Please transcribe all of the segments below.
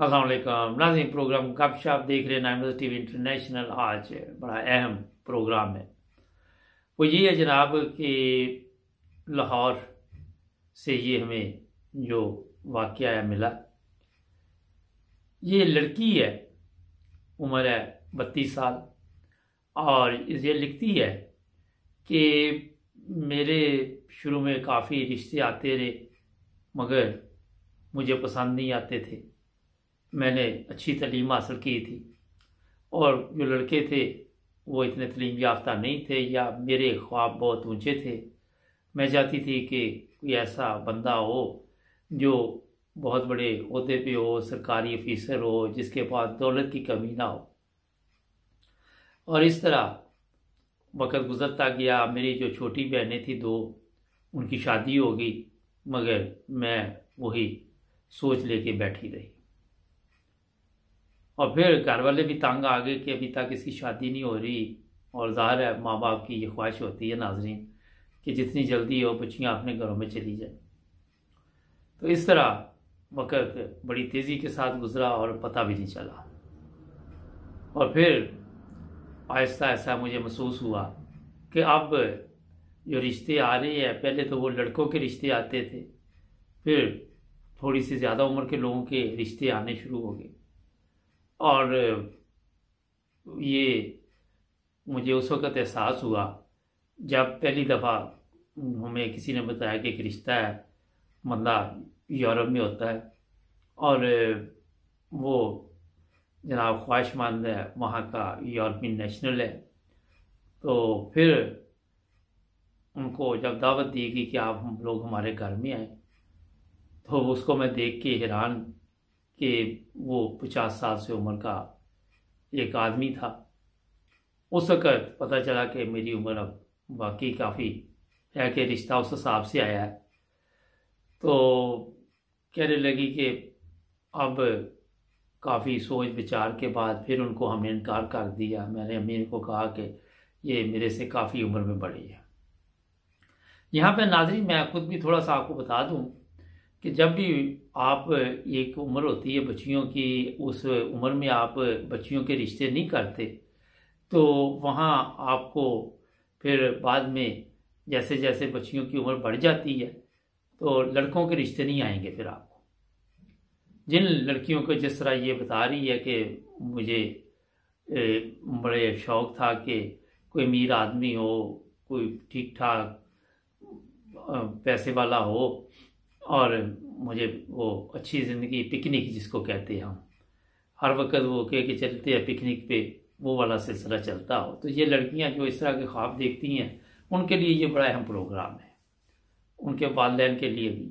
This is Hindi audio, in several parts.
अस्सलाम वालेकुम नाज़रीन, प्रोग्राम गपशप देख रहे हैं नाइमरोज़ टीवी इंटरनेशनल। आज बड़ा अहम प्रोग्राम है। वो ये है जनाब कि लाहौर से ये हमें जो वाक़या है मिला। ये लड़की है, उम्र है 32 साल, और ये लिखती है कि मेरे शुरू में काफ़ी रिश्ते आते रहे मगर मुझे पसंद नहीं आते थे। मैंने अच्छी तालीम हासिल की थी और जो लड़के थे वो इतने तालीम याफ्ता नहीं थे या मेरे ख्वाब बहुत ऊंचे थे। मैं चाहती थी कि कोई ऐसा बंदा हो जो बहुत बड़े ओहदे पे हो, सरकारी अफीसर हो, जिसके पास दौलत की कमी ना हो। और इस तरह वक़्त गुजरता गया। मेरी जो छोटी बहनें थी दो, उनकी शादी हो गई, मगर मैं वही सोच लेके बैठी रही। और फिर घर वाले भी तंग आ गए कि अभी तक इसकी शादी नहीं हो रही। और ज़ाहिर है माँ बाप की ये ख्वाहिश होती है नाजरीन कि जितनी जल्दी हो बच्चियाँ अपने घरों में चली जाए। तो इस तरह वक़्त बड़ी तेज़ी के साथ गुजरा और पता भी नहीं चला। और फिर आहिस्ता ऐसा मुझे महसूस हुआ कि अब जो रिश्ते आ रहे हैं, पहले तो वो लड़कों के रिश्ते आते थे, फिर थोड़ी सी ज़्यादा उम्र के लोगों के रिश्ते आने शुरू हो गए। और ये मुझे उस वक़्त एहसास हुआ जब पहली दफ़ा हमें किसी ने बताया कि एक रिश्ता है, मतलब यूरोप में होता है और वो जनाब ख्वाहिशमंद है, वहाँ का यूरोपियन नेशनल है। तो फिर उनको जब दावत दी गई कि आप हम लोग हमारे घर में आए, तो उसको मैं देख के हैरान कि वो 50 साल से उम्र का एक आदमी था। उस वक़्त पता चला कि मेरी उम्र अब वाकई काफ़ी है कि रिश्ता उस हिसाब से आया है। तो कहने लगी कि अब काफ़ी सोच विचार के बाद फिर उनको हमने इनकार कर दिया। मैंने अमीर को कहा कि ये मेरे से काफ़ी उम्र में बड़ी है। यहाँ पे नाज़रीन मैं खुद भी थोड़ा सा आपको बता दूँ कि जब भी आप एक उम्र होती है बच्चियों की, उस उम्र में आप बच्चियों के रिश्ते नहीं करते तो वहाँ आपको फिर बाद में जैसे जैसे बच्चियों की उम्र बढ़ जाती है तो लड़कों के रिश्ते नहीं आएंगे। फिर आपको जिन लड़कियों को जिस तरह ये बता रही है कि मुझे बड़े शौक़ था कि कोई अमीर आदमी हो, कोई ठीक ठाक पैसे वाला हो और मुझे वो अच्छी ज़िंदगी, पिकनिक जिसको कहते हैं हम, हर वक्त वो कह के चलते हैं पिकनिक पे, वो वाला सिलसिला चलता हो। तो ये लड़कियां जो इस तरह के ख्वाब देखती हैं उनके लिए ये बड़ा अहम प्रोग्राम है, उनके वालिदैन के लिए भी।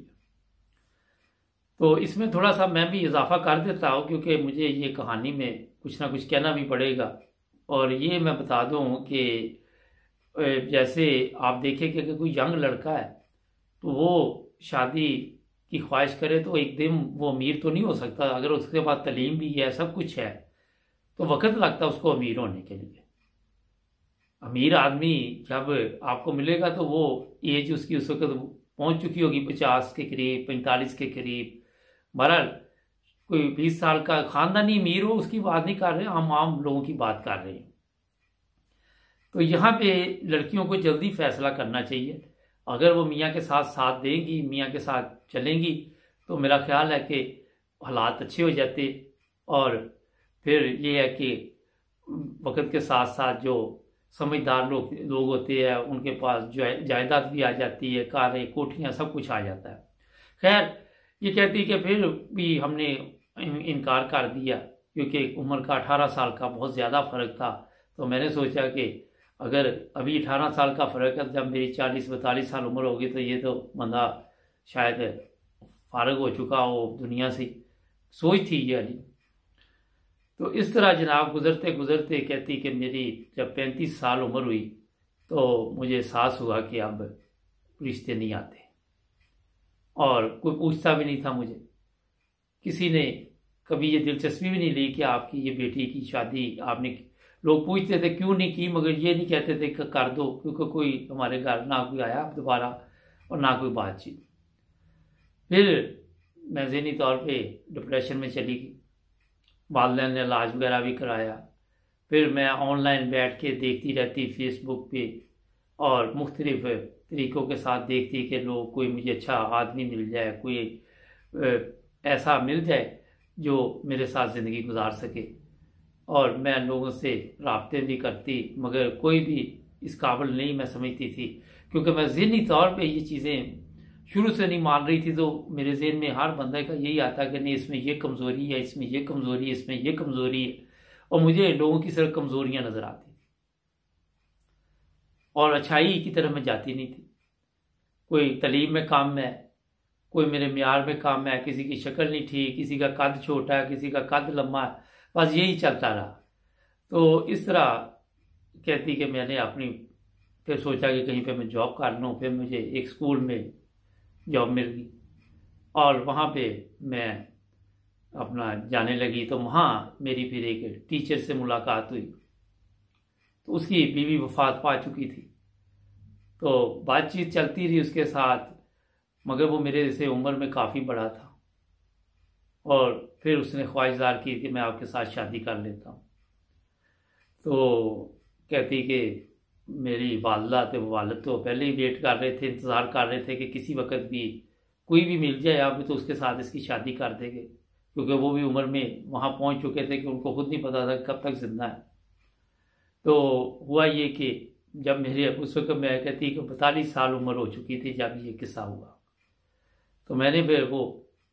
तो इसमें थोड़ा सा मैं भी इजाफा कर देता हूँ क्योंकि मुझे ये कहानी में कुछ ना कुछ कहना भी पड़ेगा। और ये मैं बता दूँ कि जैसे आप देखें कि अगर कोई यंग लड़का है तो वो शादी की ख्वाहिश करे तो एक दिन वो अमीर तो नहीं हो सकता। अगर उसके पास तालीम भी है, सब कुछ है, तो वक्त लगता है उसको अमीर होने के लिए। अमीर आदमी जब आपको मिलेगा तो वो एज उसकी उस वक्त पहुंच चुकी होगी 50 के करीब, 45 के करीब। बहरहाल कोई 20 साल का खानदानी अमीर हो उसकी बात नहीं कर रहे, हम आम लोगों की बात कर रहे हैं। तो यहाँ पे लड़कियों को जल्दी फैसला करना चाहिए। अगर वो मियाँ के साथ साथ देंगी, मियाँ के साथ चलेंगी, तो मेरा ख्याल है कि हालात अच्छे हो जाते। और फिर ये है कि वक्त के साथ साथ जो समझदार लोग होते हैं उनके पास जो जायदाद भी आ जाती है, कारें, कोठियाँ, सब कुछ आ जाता है। खैर ये कहती है कि फिर भी हमने इनकार कर दिया क्योंकि उम्र का 18 साल का बहुत ज़्यादा फ़र्क था। तो मैंने सोचा कि अगर अभी 18 साल का फ़र्क है, जब मेरी 40-42 साल उम्र होगी तो ये तो बंदा शायद फारग हो चुका हो दुनिया से, सोच थी ये वाली। तो इस तरह जनाब गुजरते गुजरते कहती कि मेरी जब 35 साल उम्र हुई तो मुझे एहसास हुआ कि अब रिश्ते नहीं आते और कोई पूछता भी नहीं था मुझे। किसी ने कभी ये दिलचस्पी भी नहीं ली कि आपकी ये बेटी की शादी आपने, लोग पूछते थे क्यों नहीं की, मगर ये नहीं कहते थे कि कर दो, क्योंकि कोई हमारे घर ना कोई आया दोबारा और ना कोई बातचीत। फिर मैं ज़हनी तौर पे डिप्रेशन में चली गई वालदैन ने इलाज वगैरह भी कराया। फिर मैं ऑनलाइन बैठ के देखती रहती फेसबुक पे, और मुख्तलिफ तरीक़ों के साथ देखती कि लोग, कोई मुझे अच्छा आदमी मिल जाए, कोई ऐसा मिल जाए जो मेरे साथ ज़िंदगी गुजार सके। और मैं लोगों से राब्ते भी करती, मगर कोई भी इस काबिल नहीं मैं समझती थी, क्योंकि मैं ज़हनी तौर पे ये चीज़ें शुरू से नहीं मान रही थी। तो मेरे जहन में हर बंदे का यही आता कि नहीं, इसमें ये कमज़ोरी है, इसमें ये कमज़ोरी है, इसमें ये कमज़ोरी है, और मुझे लोगों की सिर्फ कमज़ोरियाँ नज़र आती थी और अच्छाई की तरफ मैं जाती नहीं थी। कोई तलीम में काम है, कोई मेरे म्यार में काम है, किसी की शक्ल नहीं ठीक, किसी का कद छोटा है, किसी का कद लंबा है, बस यही चलता रहा। तो इस तरह कहती कि मैंने अपनी फिर सोचा कि कहीं पे मैं जॉब कर लूँ। फिर मुझे एक स्कूल में जॉब मिल गई और वहाँ पे मैं अपना जाने लगी। तो वहाँ मेरी फिर एक टीचर से मुलाकात हुई, तो उसकी बीवी वफात पा चुकी थी। तो बातचीत चलती रही उसके साथ, मगर वो मेरे से उम्र में काफ़ी बड़ा था। और फिर उसने ख्वाहिशदार की कि मैं आपके साथ शादी कर लेता हूँ। तो कहती कि मेरी वालदा थे, वालिद तो पहले ही वेट कर रहे थे, इंतज़ार कर रहे थे कि किसी वक्त भी कोई भी मिल जाए आप भी तो उसके साथ इसकी शादी कर देंगे, क्योंकि वो भी उम्र में वहाँ पहुँच चुके थे कि उनको खुद नहीं पता था कब तक जिंदा है। तो हुआ ये कि जब मेरे उस वक्त मैं कहती कि 42 साल उम्र हो चुकी थी जब ये किस्सा हुआ, तो मैंने फिर वो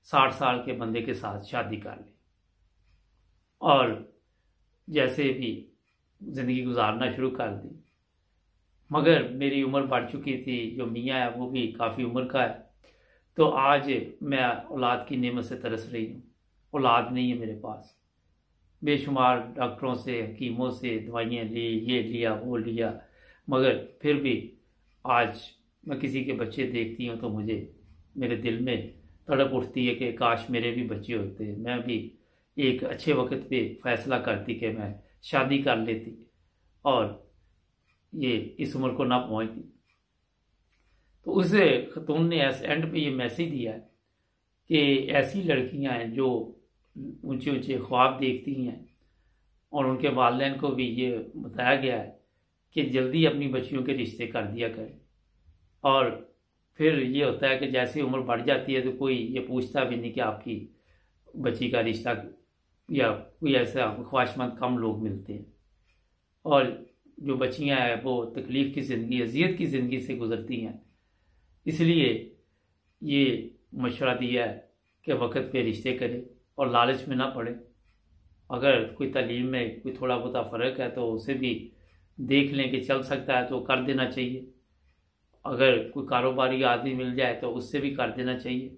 60 साल के बंदे के साथ शादी कर ली और जैसे भी ज़िंदगी गुजारना शुरू कर दी। मगर मेरी उम्र बढ़ चुकी थी, जो मियाँ है वो भी काफ़ी उम्र का है। तो आज मैं औलाद की नेमत से तरस रही हूँ। औलाद नहीं है मेरे पास, बेशुमार डॉक्टरों से, हकीमों से दवाइयाँ ली, ये लिया वो लिया, मगर फिर भी आज मैं किसी के बच्चे देखती हूँ तो मुझे मेरे दिल में तड़प उठती है कि काश मेरे भी बच्चे होते, मैं भी एक अच्छे वक्त पे फैसला करती कि मैं शादी कर लेती और ये इस उम्र को ना पहुँचती। तो उस खतून ने एंड पे ये मैसेज दिया है कि ऐसी लड़कियां हैं जो ऊंचे ऊंचे ख्वाब देखती हैं, और उनके वालिदैन को भी ये बताया गया है कि जल्दी अपनी बच्चियों के रिश्ते कर दिया करें। और फिर ये होता है कि जैसे उम्र बढ़ जाती है तो कोई ये पूछता भी नहीं कि आपकी बच्ची का रिश्ता, या कोई ऐसा ख्वाहिशमंद कम लोग मिलते हैं। और जो बच्चियां हैं वो तकलीफ़ की ज़िंदगी, अजियत की ज़िंदगी से गुजरती हैं। इसलिए ये मशवरा दिया है कि वक्त पे रिश्ते करें और लालच में ना पड़े। अगर कोई तालीम में कोई थोड़ा बहुत फ़र्क है तो उसे भी देख लें कि चल सकता है तो कर देना चाहिए। अगर कोई कारोबारी आदमी मिल जाए तो उससे भी कर देना चाहिए।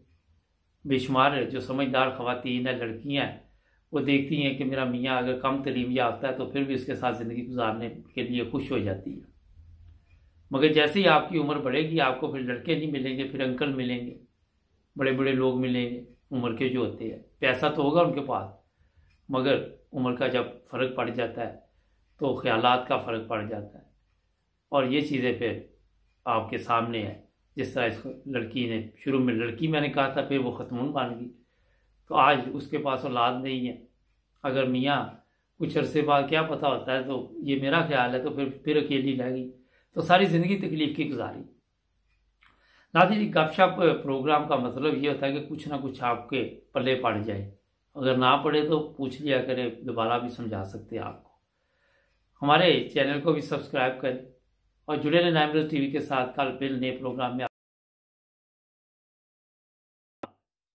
बेशुमार जो समझदार ख़वातीन है, लड़कियाँ हैं, वो देखती हैं कि मेरा मियाँ अगर कम तालीम याफ्ता है तो फिर भी उसके साथ ज़िंदगी गुजारने के लिए खुश हो जाती है। मगर जैसे ही आपकी उम्र बढ़ेगी आपको फिर लड़के नहीं मिलेंगे, फिर अंकल मिलेंगे, बड़े बड़े लोग मिलेंगे उम्र के जो होते हैं। पैसा तो होगा उनके पास, मगर उम्र का जब फ़र्क पड़ जाता है तो ख्यालात का फ़र्क पड़ जाता है। और ये चीज़ें फिर आपके सामने है। जिस तरह इस लड़की ने, शुरू में लड़की मैंने कहा था, फिर वो ख़तून बन गई, तो आज उसके पास औलाद नहीं है। अगर मियाँ कुछ अरसे बाद क्या पता होता है, तो ये मेरा ख्याल है, तो फिर अकेली रह गई, तो सारी ज़िंदगी तकलीफ़ की गुजारी। नाज़रीन, गपशप प्रोग्राम का मतलब ये होता है कि कुछ ना कुछ आपके पल्ले पड़ जाए। अगर ना पड़े तो पूछ लिया करें, दोबारा भी समझा सकते हैं आपको। हमारे चैनल को भी सब्सक्राइब करें और जुड़े रहें नाइम न्यूज़ टीवी के साथ। कल फिर नए प्रोग्राम में